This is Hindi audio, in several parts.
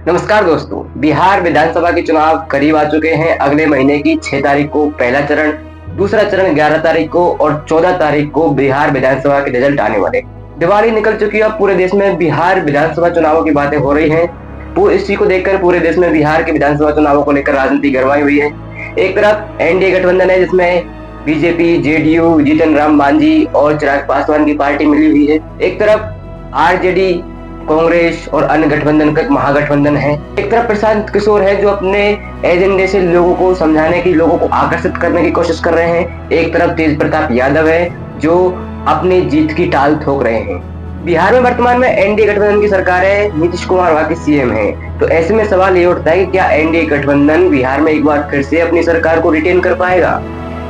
नमस्कार दोस्तों। बिहार विधानसभा के चुनाव करीब आ चुके हैं। अगले महीने की 6 तारीख को पहला चरण, दूसरा चरण 11 तारीख को और 14 तारीख को बिहार विधानसभा के रिजल्ट आने वाले। दिवाली निकल चुकी है, अब पूरे देश में बिहार विधानसभा चुनावों की बातें हो रही हैं। वो इसी को देखकर पूरे देश में बिहार के विधानसभा चुनावों को लेकर राजनीति गरमाई हुई है। एक तरफ एनडीए गठबंधन है जिसमें बीजेपी, जेडीयू, जीतन राम मांझी और चिराग पासवान की पार्टी मिली हुई है। एक तरफ आरजेडी, कांग्रेस और अन्य गठबंधन का महागठबंधन है। एक तरफ प्रशांत किशोर है जो अपने एजेंडे से लोगों को समझाने की, लोगों को आकर्षित करने की कोशिश कर रहे हैं। एक तरफ तेज प्रताप यादव है जो अपनी जीत की टाल ठोक रहे हैं। बिहार में वर्तमान में एनडीए गठबंधन की सरकार है, नीतीश कुमार वहां के सीएम है। तो ऐसे में सवाल ये उठता है कि क्या एनडीए गठबंधन बिहार में एक बार फिर से अपनी सरकार को रिटेन कर पाएगा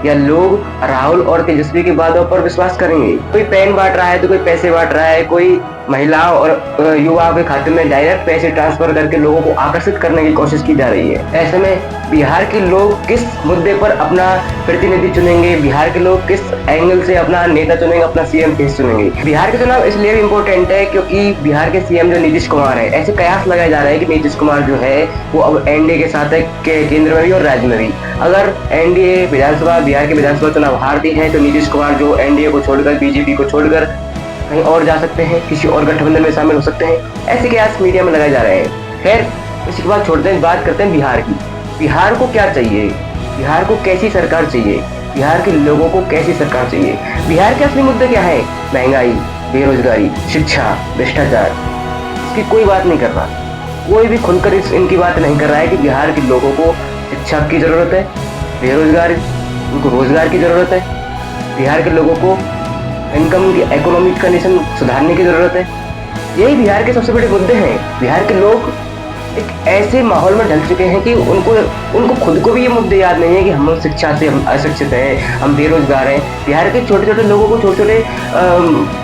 या लोग राहुल और तेजस्वी के वादों पर विश्वास करेंगे। कोई पेन बांट रहा है तो कोई पैसे बांट रहा है, कोई महिलाओं और युवाओं के खाते में डायरेक्ट पैसे ट्रांसफर करके लोगों को आकर्षित करने की कोशिश की जा रही है। ऐसे में बिहार के लोग किस मुद्दे पर अपना प्रतिनिधि चुनेंगे, बिहार के लोग किस एंगल से अपना नेता चुनेंगे, अपना सीएम फेस चुनेंगे। बिहार के चुनाव इसलिए भी इम्पोर्टेंट है क्योंकि बिहार के सीएम जो नीतीश कुमार है, ऐसे कयास लगाए जा रहे हैं कि नीतीश कुमार जो है वो अब एनडीए के साथ है, केंद्र में भी और राज्य में भी। अगर एनडीए विधानसभा, बिहार के विधानसभा चुनाव हारती है तो नीतीश कुमार जो एनडीए को छोड़कर, बीजेपी को छोड़कर कहीं और जा सकते हैं, किसी और गठबंधन में शामिल हो सकते हैं। ऐसे कयास मीडिया में लगाए जा रहे हैं। खैर, इसी के बाद छोड़ते हैं, बात करते हैं बिहार की। बिहार को क्या चाहिए, बिहार को कैसी सरकार चाहिए, बिहार के लोगों को कैसी सरकार चाहिए। बिहार के असली मुद्दे क्या है? महंगाई, बेरोजगारी, शिक्षा, भ्रष्टाचार। इसकी कोई बात नहीं कर रहा, कोई भी खुलकर इनकी बात नहीं कर रहा है कि बिहार के लोगों को शिक्षा की जरूरत है, बेरोजगार, उनको रोजगार की जरूरत है, बिहार के लोगों को इनकम की, इकोनॉमिक कंडीशन सुधारने की जरूरत है। यही बिहार के सबसे बड़े मुद्दे हैं। बिहार के लोग एक ऐसे माहौल में ढल चुके हैं कि उनको खुद को भी ये मुद्दे याद नहीं है कि हम शिक्षा से हम अशिक्षित हैं, हम बेरोजगार हैं। बिहार के छोटे छोटे लोगों को, छोटे छोटे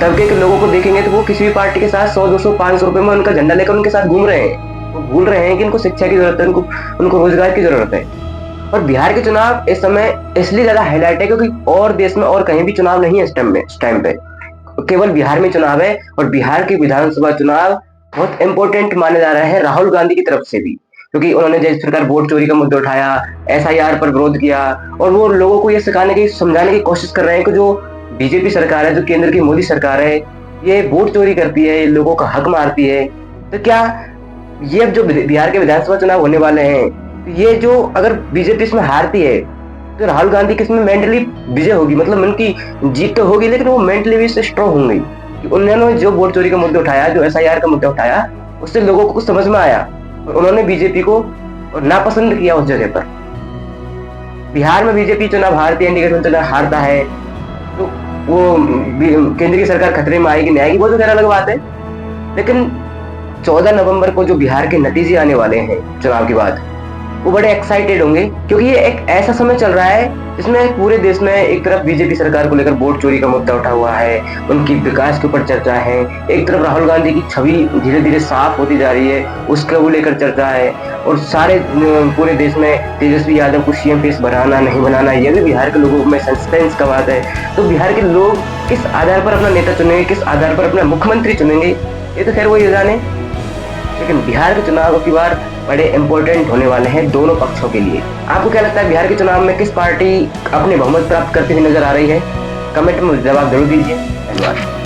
तबके के लोगों को देखेंगे तो वो किसी भी पार्टी के साथ 100, 200, 500 रुपए में उनका झंडा लेकर उनके साथ घूम रहे हैं। वो भूल रहे हैं कि उनको शिक्षा की जरूरत है, उनको रोजगार की जरूरत है। और बिहार के चुनाव इस समय इसलिए ज्यादा हाईलाइट है क्योंकि और देश में और कहीं भी चुनाव नहीं है इस टाइम पे, केवल बिहार में चुनाव है। और बिहार के विधानसभा चुनाव बहुत इंपॉर्टेंट माने जा रहे हैं राहुल गांधी की तरफ से भी, क्योंकि उन्होंने जैसे प्रकार वोट चोरी का मुद्दा उठाया, एसआईआर पर विरोध किया और वो लोगों को ये सिखाने की, समझाने की कोशिश कर रहे हैं कि जो बीजेपी सरकार है, जो केंद्र की मोदी सरकार है, ये वोट चोरी करती है, लोगों का हक मारती है। तो क्या ये जो बिहार के विधानसभा चुनाव होने वाले हैं, ये जो अगर बीजेपी इसमें हारती है तो राहुल गांधी किसमें मेंटली विजय होगी, मतलब उनकी जीत तो होगी लेकिन वो मेंटली भी स्ट्रॉन्ग होंगी कि उन्होंने जो वोट चोरी का मुद्दा उठाया, जो एसआईआर का मुद्दा उठाया, उससे लोगों को कुछ समझ में आया और उन्होंने बीजेपी को नापसंद किया उस जगह पर। बिहार में बीजेपी चुनाव हारती है, एनडीए गठबंधन चुनाव हारता है तो वो केंद्र की सरकार खतरे में आएगी नहीं आएगी वो तो खैर अलग बात है। लेकिन 14 नवंबर को जो बिहार के नतीजे आने वाले हैं चुनाव के बाद, वो बड़े एक्साइटेड होंगे क्योंकि ये एक ऐसा समय चल रहा है जिसमें पूरे देश में एक तरफ बीजेपी सरकार को लेकर वोट चोरी का मुद्दा उठा हुआ है, उनकी विकास के ऊपर चर्चा है। एक तरफ राहुल गांधी की छवि धीरे धीरे साफ होती जा रही है, उसको लेकर चर्चा है। और सारे पूरे देश में तेजस्वी यादव को सीएम फेस बनाना नहीं बनाना, ये भी बिहार के लोगों में सस्पेंस का बात है। तो बिहार के लोग किस आधार पर अपना नेता चुनेंगे, किस आधार पर अपना मुख्यमंत्री चुनेंगे, ये तो खैर वही जाने। लेकिन बिहार के चुनाव की बार बड़े इंपॉर्टेंट होने वाले हैं दोनों पक्षों के लिए। आपको क्या लगता है बिहार के चुनाव में किस पार्टी अपने बहुमत प्राप्त करती हुई नजर आ रही है? कमेंट में जवाब जरूर दीजिए। धन्यवाद।